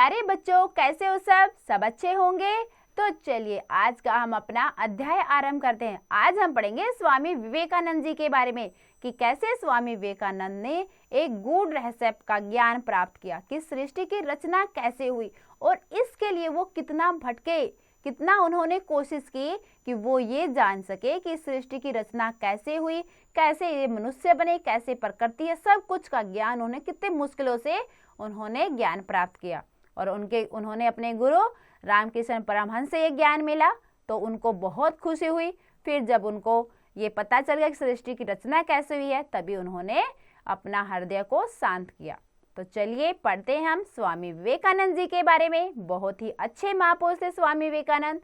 प्यारे बच्चों, कैसे हो सब अच्छे होंगे। तो चलिए आज का हम अपना अध्याय आरंभ करते हैं। आज हम पढ़ेंगे स्वामी विवेकानंद जी के बारे में कि कैसे स्वामी विवेकानंद ने एक गूढ़ रहस्य का ज्ञान प्राप्त किया, कि सृष्टि की रचना कैसे हुई और इसके लिए वो कितना भटके, कितना उन्होंने कोशिश की कि वो ये जान सके कि सृष्टि की रचना कैसे हुई, कैसे ये मनुष्य बने, कैसे प्रकृति है, सब कुछ का ज्ञान उन्हें कितने मुश्किलों से उन्होंने ज्ञान प्राप्त किया। और उन्होंने अपने गुरु रामकृष्ण परमहंस से ये ज्ञान मिला तो उनको बहुत खुशी हुई। फिर जब उनको ये पता चल गया कि सृष्टि की रचना कैसे हुई है, तभी उन्होंने अपना हृदय को शांत किया। तो चलिए पढ़ते हैं हम स्वामी विवेकानंद जी के बारे में। बहुत ही अच्छे महापुरुष थे स्वामी विवेकानंद।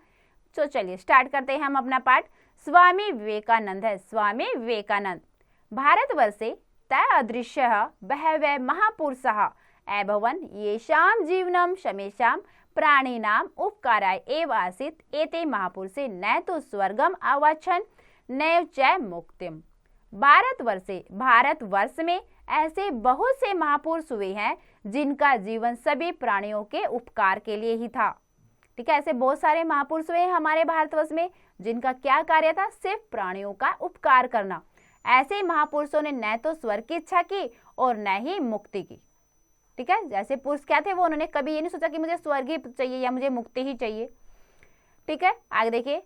तो चलिए स्टार्ट करते हैं हम अपना पाठ। स्वामी विवेकानंद है। स्वामी विवेकानंद भारतवर्षे तय अदृश्य बहवः महापुरुषः एभवन येषां जीवनं शमेषां प्राणिनाम उपकाराय एव आसीत्। एते महापुरुषे न तो स्वर्गम आवाच्छन् नैव च मुक्तिम। भारतवर्ष में ऐसे बहुत से महापुरुष हुए हैं जिनका जीवन सभी प्राणियों के उपकार के लिए ही था। ठीक है, ऐसे बहुत सारे महापुरुष हुए हैं हमारे भारतवर्ष में जिनका क्या कार्य था, सिर्फ प्राणियों का उपकार करना। ऐसे महापुरुषों ने न तो स्वर्ग की इच्छा की और न ही मुक्ति की। ठीक है, जैसे पुरुष क्या थे, वो उन्होंने कभी ये नहीं सोचा कि मुझे स्वर्ग ही चाहिए या मुझे मुक्ति ही चाहिए। ठीक है, आगे देखिए।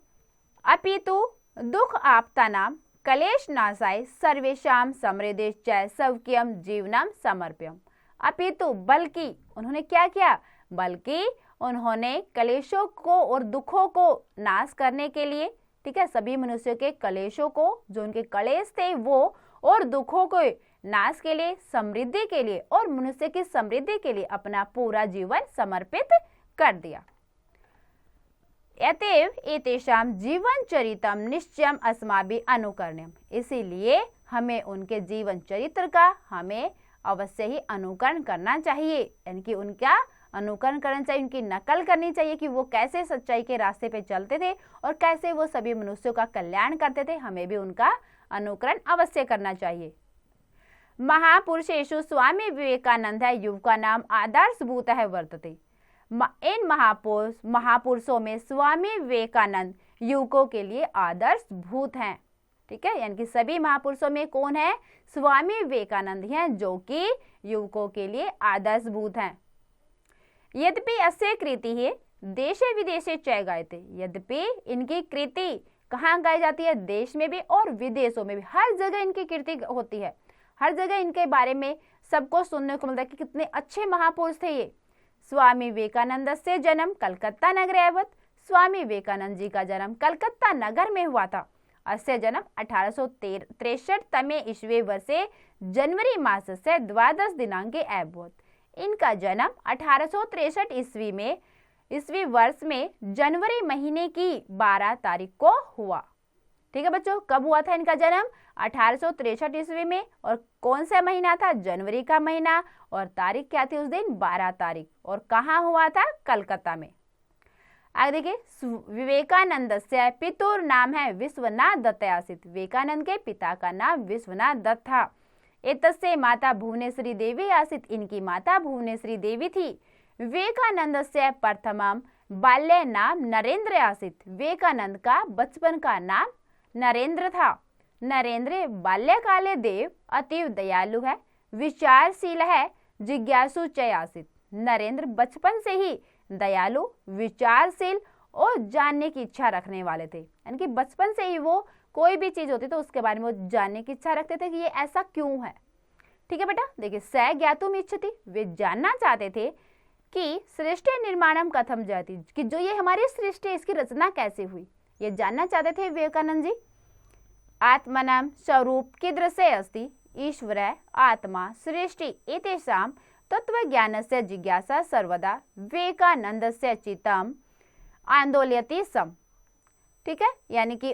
अपितु दुख आपता नाम कलेश नाशाय सर्वेशाम समृद्धि सौख्यम जीवनम समर्प्यम। अपितु बल्कि उन्होंने क्या किया, बल्कि उन्होंने कलेशों को और दुखों को नाश करने के लिए, ठीक है, सभी मनुष्यों के कलेशों को, जो उनके कलेश थे वो, और दुखों को नाश के लिए, समृद्धि के लिए और मनुष्य की समृद्धि के लिए अपना पूरा जीवन समर्पित कर दिया। अतएव एतेषां जीवन चरितम निश्चयम अस्माभिः अनुकरणीयम। इसीलिए हमें उनके जीवन चरित्र का हमें अवश्य ही अनुकरण करना चाहिए, यानी कि उनका अनुकरण करना चाहिए, उनकी नकल करनी चाहिए कि वो कैसे सच्चाई के रास्ते पे चलते थे और कैसे वो सभी मनुष्यों का कल्याण करते थे। हमें भी उनका अनुकरण अवश्य करना चाहिए। महापुरुषेषु स्वामी विवेकानंद है युवका नाम आदर्शभूत है वर्तते। इन महापुरुषों में स्वामी विवेकानंद युवकों के लिए आदर्श भूत हैं। ठीक है, यानी कि सभी महापुरुषों में कौन है, स्वामी विवेकानंद हैं, जो कि युवकों के लिए आदर्श भूत हैं। यद्यपि अस्य कृति है देशे विदेशे च गायते। यद्यपि इनकी कृति कहाँ गाई जाती है, देश में भी और विदेशों में भी, हर जगह इनकी कृति होती है। हर जगह इनके बारे में सबको सुनने को मिलता है कि कितने अच्छे महापुरुष थे ये। स्वामी विवेकानंद से जन्म कलकत्ता नगरे अवत। स्वामी विवेकानंद जी का जन्म कलकत्ता नगर में हुआ था। अस्य जन्म 1863 तमे ईस्वी वर्षे जनवरी मास से 12 दिनांके अभवत। इनका जन्म 1863 ईस्वी वर्ष में जनवरी महीने की 12 तारीख को हुआ। ठीक है बच्चों, कब हुआ था इनका जन्म, 1863 ईस्वी में, और कौन सा महीना था, जनवरी का महीना, और तारीख क्या थी उस दिन, 12 तारीख, और कहाँ हुआ था, कलकत्ता में। आगे देखिए। विवेकानंद से पितुर नाम है विश्वनाथ दत्त आसीत। विवेकानंद के पिता का नाम विश्वनाथ दत्त था। एतस्य माता भुवनेश्वरी देवी आसीत। इनकी माता भुवनेश्वरी देवी थी। विवेकानंद से प्रथमम बाल्य नाम नरेंद्र आसीत। विवेकानंद का बचपन का नाम नरेंद्र था। नरेंद्र बाल्यकाले देव अतीव दयालु है, विचारशील है, जिज्ञासु च आसीत। नरेंद्र बचपन से ही दयालु, विचारशील और जानने की इच्छा रखने वाले थे। यानी कि बचपन से ही वो कोई भी चीज होती तो उसके बारे में वो जानने की इच्छा रखते थे कि ये ऐसा क्यों है। ठीक है बेटा, देखिए। स ज्ञातुम इच्छति, वे जानना चाहते थे कि सृष्टि निर्माणम कथम जाति, कि जो ये हमारी सृष्टि, इसकी रचना कैसे हुई, ये जानना चाहते थे विवेकानंद जी। आत्मनाम स्वरूप कीदृशे अस्ति, ईश्वर आत्मा सृष्टि एतेषां तत्वज्ञानस्य जिज्ञासा सर्वदा विवेकानंदस्य चित्तम आंदोलयति सम। ठीक है, यानी कि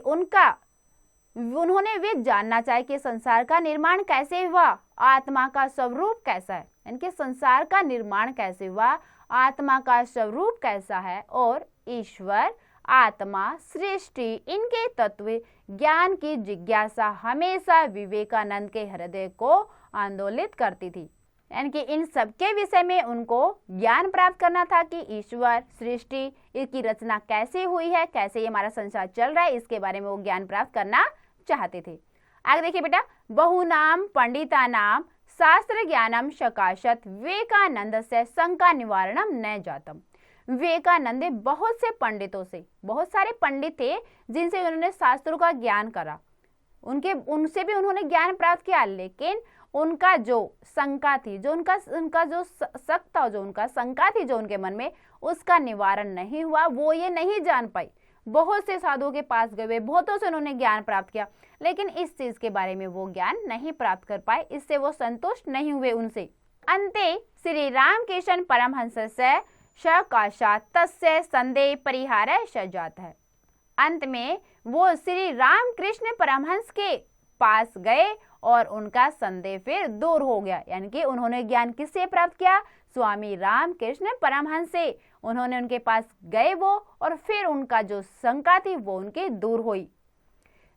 उन्होंने वे जानना चाहे कि संसार का निर्माण कैसे हुआ, आत्मा का स्वरूप कैसा है, यानी कि संसार का निर्माण कैसे हुआ, आत्मा का स्वरूप कैसा है, और ईश्वर, आत्मा, सृष्टि, इनके तत्व ज्ञान की जिज्ञासा हमेशा विवेकानंद के हृदय को आंदोलित करती थी। यानी कि इन सबके विषय में उनको ज्ञान प्राप्त करना था कि ईश्वर, सृष्टि, इसकी रचना कैसे हुई है, कैसे ये हमारा संसार चल रहा है, इसके बारे में वो ज्ञान प्राप्त करना चाहते थे। आगे देखिए बेटा, बहुनाम पंडितानाम शास्त्र ज्ञानम सकाशत विवेकानंद से शंका निवारणम न जातम। विवेकानंद बहुत से पंडितों से, बहुत सारे पंडित थे जिनसे उन्होंने शास्त्रों का ज्ञान करा, उनसे भी उन्होंने ज्ञान प्राप्त किया, लेकिन उनका जो शंका थी, जो उनका जो शक था, जो उनका शंका थी जो उनके मन में, उसका निवारण नहीं हुआ। वो ये नहीं जान पाई। बहुत से साधुओं के पास गए, बहुतों से उन्होंने ज्ञान प्राप्त किया, लेकिन इस चीज के बारे में वो ज्ञान नहीं प्राप्त कर पाए, इससे वो संतुष्ट नहीं हुए उनसे। अंते श्री रामकृष्ण परमहंस से सकाशात तस्य संदेह परिहार सजात है। अंत में वो श्री रामकृष्ण परमहंस के पास गए और उनका संदेह फिर दूर हो गया। यानी कि उन्होंने ज्ञान किससे प्राप्त किया? स्वामी रामकृष्ण परमहंस से। उन्होंने उनके पास गए वो, और फिर उनका जो शंका थी वो उनकी दूर हुई।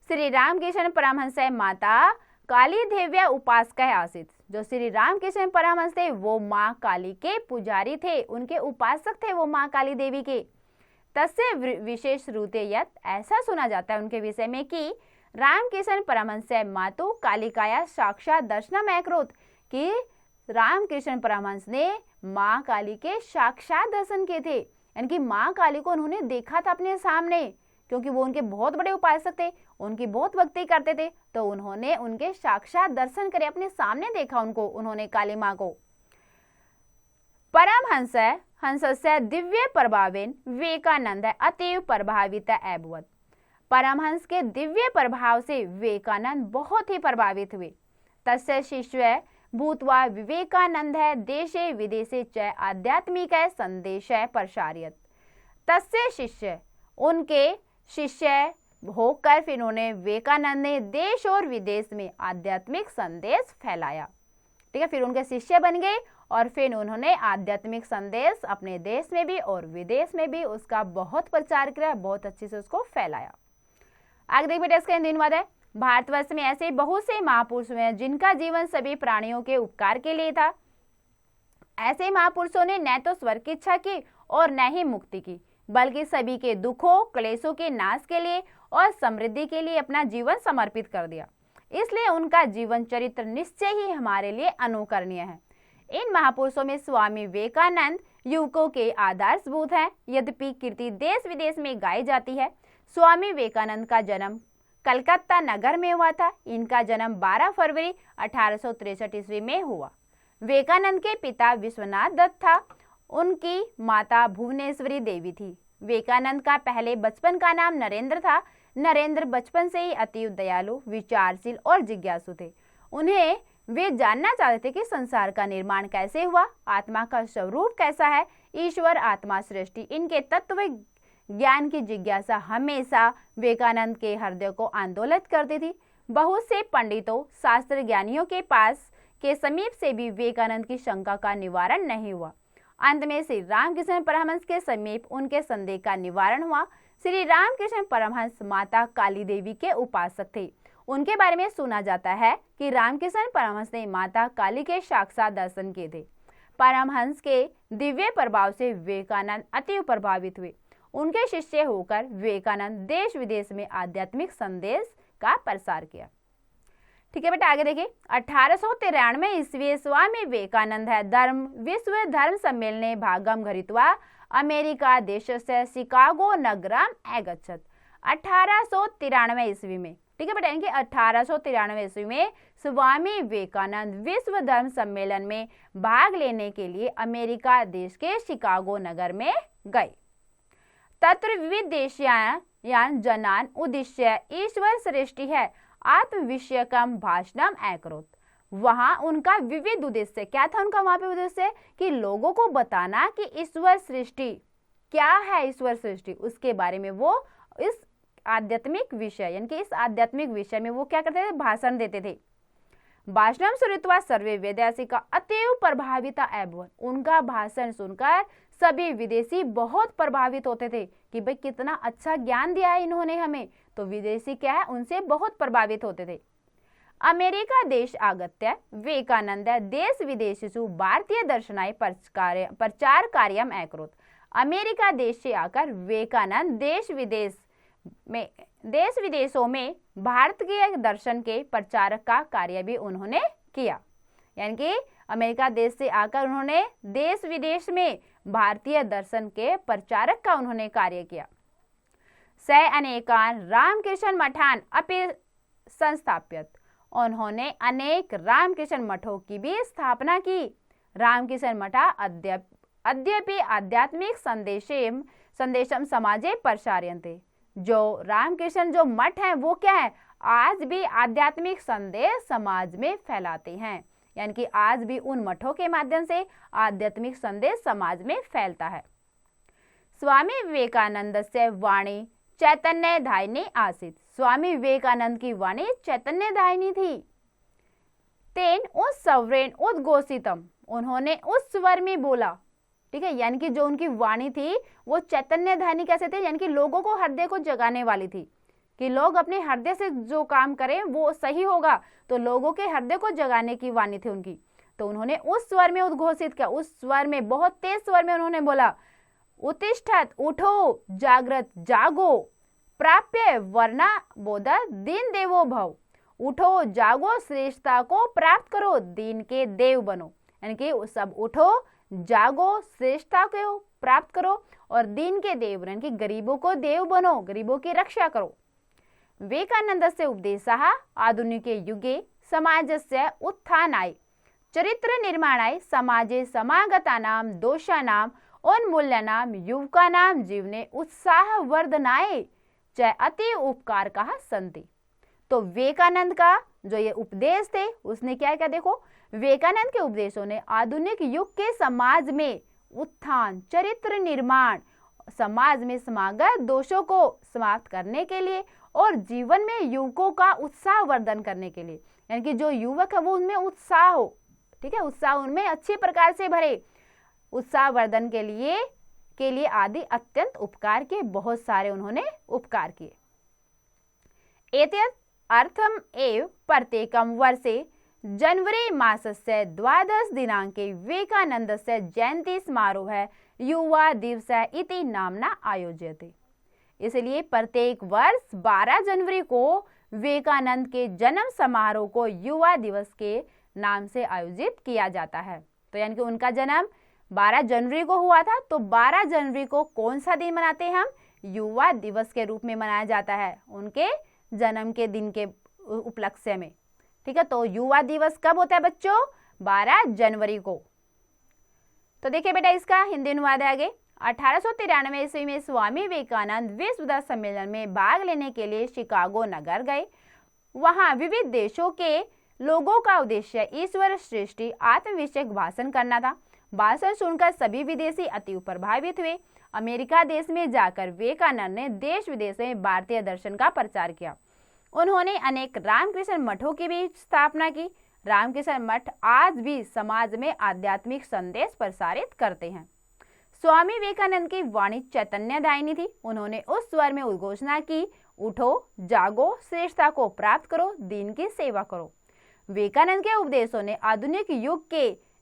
श्री रामकृष्ण परमहंस माता काली देव्या उपासक आसित। जो श्री रामकृष्ण परमहंस थे वो माँ काली के पुजारी थे, उनके उपासक थे वो माँ काली देवी के। तस्य विशेष रूते यत, ऐसा सुना जाता है उनके विषय में कि रामकृष्ण परमहंस मातु कालिकाया साक्षात दर्शनम अकरोत, कि रामकृष्ण परमहंस ने माँ काली के साक्षात दर्शन किए थे। यानी कि माँ काली को उन्होंने देखा था अपने सामने, क्योंकि वो उनके बहुत बड़े उपासक थे, उनकी बहुत भक्ति करते थे, तो उन्होंने उनके साक्षात दर्शन करे, अपने सामने देखा उनको, उन्होंने काली माँ को। परमहंस हंसस्य दिव्य प्रभावेन विवेकानंद अतीव प्रभावित अभवत। परमहंस के दिव्य प्रभाव से विवेकानंद बहुत ही प्रभावित हुए। तस्य शिष्य भूत्वा विवेकानंद देशे विदेशे च आध्यात्मिक संदेश प्रसारयत। तस्य शिष्य, उनके शिष्य होकर फिर उन्होंने विवेकानंद ने देश और विदेश में आध्यात्मिक संदेश फैलाया। ठीक है, फिर उनके शिष्य बन गए और फिर उन्होंने आध्यात्मिक संदेश अपने देश में भी और विदेश में भी उसका बहुत प्रचार किया, बहुत अच्छे से उसको फैलाया। आगे देखिए बेटा, इसका हिंदी अनुवाद है। भारतवर्ष में ऐसे बहुत से महापुरुष हुए हैं जिनका जीवन सभी प्राणियों के उपकार के लिए था। ऐसे महापुरुषों ने न तो स्वर्ग की इच्छा की और न ही मुक्ति की, बल्कि सभी के दुखों क्लेशों के नाश के लिए और समृद्धि के लिए अपना जीवन समर्पित कर दिया। इसलिए उनका जीवन चरित्र निश्चय ही हमारे लिए अनुकरणीय है। इन महापुरुषों में स्वामी विवेकानंद युवकों के आदर्शभूत हैं। यद्यपि कीर्ति देश विदेश में गाई जाती है। स्वामी विवेकानंद का जन्म कलकत्ता नगर में हुआ था। इनका जन्म 12 फरवरी 1863 ईस्वी में हुआ। विवेकानंद के पिता विश्वनाथ दत्त था, उनकी माता भुवनेश्वरी देवी थी। विवेकानंद का पहले बचपन का नाम नरेंद्र था। नरेंद्र बचपन से ही अति दयालु, विचारशील और जिज्ञासु थे। उन्हें वे जानना चाहते थे कि संसार का निर्माण कैसे हुआ, आत्मा का स्वरूप कैसा है, ईश्वर, आत्मा, सृष्टि, इनके तत्व ज्ञान की जिज्ञासा हमेशा विवेकानंद के हृदय को आंदोलित करती थी। बहुत से पंडितों, शास्त्र ज्ञानियों के पास के समीप से भी विवेकानंद की शंका का निवारण नहीं हुआ। अंत में श्री रामकृष्ण परमहंस के समीप उनके संदेह का निवारण हुआ। श्री रामकृष्ण परमहंस माता काली देवी के उपासक थे। उनके बारे में सुना जाता है कि रामकृष्ण परमहंस ने माता काली के साक्षात दर्शन किए थे। परमहंस के दिव्य प्रभाव से विवेकानंद अति प्रभावित हुए। उनके शिष्य होकर विवेकानंद देश विदेश में आध्यात्मिक संदेश का प्रसार किया। ठीक है बेटा, आगे देखिए। 1893 ईस्वी स्वामी विवेकानंद धर्म विश्व धर्म सम्मेलने भागम गृहीत्वा अमेरिका देश से शिकागो नगरम अगच्छत्। 1893 ईस्वी में, ठीक है बेटा, यानी कि 1893 ईस्वी में स्वामी विवेकानंद विश्व धर्म सम्मेलन में भाग लेने के लिए अमेरिका देश के शिकागो नगर में गए। तत्र विविध देशीयान जनान उद्देश्य ईश्वर सृष्टि है आत्मविषयकम भाषणम अकरोत्। वहां उनका विविध उद्देश्य क्या था? उनका वहां पे उद्देश्य कि लोगों को बताना कि ईश्वर सृष्टि क्या है, ईश्वर सृष्टि, उसके बारे में वो इस आध्यात्मिक विषय, यानी कि इस आध्यात्मिक विषय में वो क्या करते थे? भाषण देते थे। भाषणम श्रुत्वा सर्वे विदेशी का अतीव प्रभावित अभवन्। उनका भाषण सुनकर सभी विदेशी बहुत प्रभावित होते थे कि भाई कितना अच्छा ज्ञान दिया है इन्होंने हमें, तो विदेशी क्या है, उनसे बहुत प्रभावित होते थे। अमेरिका देश आगत्य विवेकानंद देश विदेशेषु भारतीय दर्शनाय प्रचार कार्यम अकरोत्। अमेरिका देश से आकर विवेकानंद देश विदेशों में भारत के दर्शन के प्रचारक का कार्य भी उन्होंने किया। यानी कि अमेरिका देश से आकर उन्होंने देश विदेश में भारतीय दर्शन के प्रचारक का उन्होंने कार्य किया। स अनेकान रामकृष्ण मठान अपि संस्थाप्यत। उन्होंने अनेक रामकृष्ण मठों की भी स्थापना की। रामकृष्ण मठा अद्यपि आध्यात्मिक संदेशम समाजे प्रसारयन्ते। जो रामकृष्ण जो मठ है वो क्या है, आज भी आध्यात्मिक संदेश समाज में फैलाते हैं। यानी कि आज भी उन मठों के माध्यम से आध्यात्मिक संदेश समाज में फैलता है। स्वामी विवेकानंद से वाणी चैतन्यदायिनी आसीत्। स्वामी विवेकानंद की वाणी चैतन्यदायिनी थी। तेन उस सवरेन उद्घोषितम, उन्होंने उस स्वर में बोला। ठीक है, यानी कि जो उनकी वाणी थी वो चैतन्यदायिनी कैसे थे, यानी कि लोगों को हृदय को जगाने वाली थी कि लोग अपने हृदय से जो काम करें वो सही होगा, तो लोगों के हृदय को जगाने की वाणी थी उनकी। तो उन्होंने उस स्वर में उद्घोषित किया, उस स्वर में बहुत तेज स्वर में उन्होंने बोला, उत्तिष्ठत, उठो, जागृत, जागो, प्राप्य वर्णा बोध दीन देवो भव। उठो, जागो, श्रेष्ठता को प्राप्त करो, दीन के देव बनो। यानी कि सब उठो, जागो, श्रेष्ठता को प्राप्त करो और दीन के देव, यानी कि गरीबों को देव बनो, गरीबों की रक्षा करो। विवेकानंदस्य उपदेशः आधुनिके युगे समाजस्य उत्थानाय चरित्र निर्माणाय समाजे समागतानां दोषानां उन्मूलनां युवकानां जीवने उत्साहवर्धनाय च अति उपकारकः सन्ति। तो विवेकानंद का जो ये उपदेश थे उसने क्या किया, देखो विवेकानंद के उपदेशों ने आधुनिक युग के समाज में उत्थान, चरित्र निर्माण, समाज में समागत दोषों को समाप्त करने के लिए और जीवन में युवकों का उत्साह वर्धन करने के लिए, यानी कि जो युवक है वो उनमें उत्साह हो, ठीक है, उत्साह उनमें अच्छे प्रकार से भरे, उत्साह वर्धन के लिए आदि अत्यंत उपकार के बहुत सारे उन्होंने उपकार किए। एतत् अर्थम एव प्रत्येकं वर्षे जनवरी मासस्य 12 दिनांके विवेकानन्दस्य जयंती समारोह युवा दिवस इति नाम्ना आयोज्यते। इसलिए प्रत्येक वर्ष 12 जनवरी को विवेकानंद के जन्म समारोह को युवा दिवस के नाम से आयोजित किया जाता है। तो यानी कि उनका जन्म 12 जनवरी को हुआ था, तो 12 जनवरी को कौन सा दिन मनाते हैं हम, युवा दिवस के रूप में मनाया जाता है, उनके जन्म के दिन के उपलक्ष्य में। ठीक है, तो युवा दिवस कब होता है बच्चों, 12 जनवरी को। तो देखिए बेटा इसका हिंदी अनुवाद है आगे। 1893 ईस्वी में स्वामी विवेकानंद विश्व धर्म सम्मेलन में भाग लेने के लिए शिकागो नगर गए। वहां विविध देशों के लोगों का उद्देश्य ईश्वर सृष्टि आत्मविषयक भाषण करना था। भाषण सुनकर सभी विदेशी अति प्रभावित हुए। अमेरिका देश में जाकर विवेकानंद ने देश विदेश में भारतीय दर्शन का प्रचार किया। उन्होंने अनेक रामकृष्ण मठों की भी स्थापना की। रामकृष्ण मठ आज भी समाज में आध्यात्मिक संदेश प्रसारित करते हैं। स्वामी विवेकानंद की वाणी चैतन्यदायिनी थी। उन्होंने उस स्वर में उद्घोषणा की, उठो, जागो, श्रेष्ठता को प्राप्त करो, दीन की सेवा करो। विवेकानंद के उपदेशों ने आधुनिक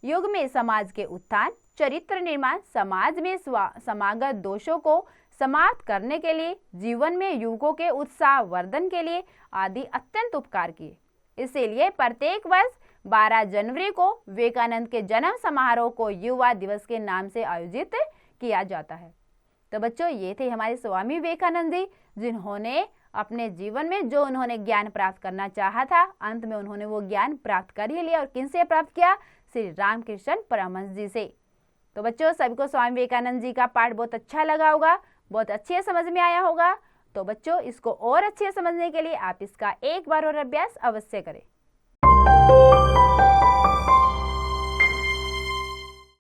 युग में समाज के उत्थान, चरित्र निर्माण, समाज में समागत दोषों को समाप्त करने के लिए, जीवन में युवकों के उत्साह वर्धन के लिए आदि अत्यंत उपकार किए। इसीलिए प्रत्येक वर्ष 12 जनवरी को विवेकानंद के जन्म समारोह को युवा दिवस के नाम से आयोजित किया जाता है। तो बच्चों ये थे हमारे स्वामी विवेकानंद जी, जिन्होंने अपने जीवन में जो उन्होंने ज्ञान प्राप्त करना चाहा था, अंत में उन्होंने वो ज्ञान प्राप्त कर ही लिया। और किनसे प्राप्त किया, श्री रामकृष्ण परमहंस जी से। तो बच्चों सभी को स्वामी विवेकानंद जी का पाठ बहुत अच्छा लगा होगा, बहुत अच्छे समझ में आया होगा। तो बच्चों इसको और अच्छे समझने के लिए आप इसका एक बार और अभ्यास अवश्य करें।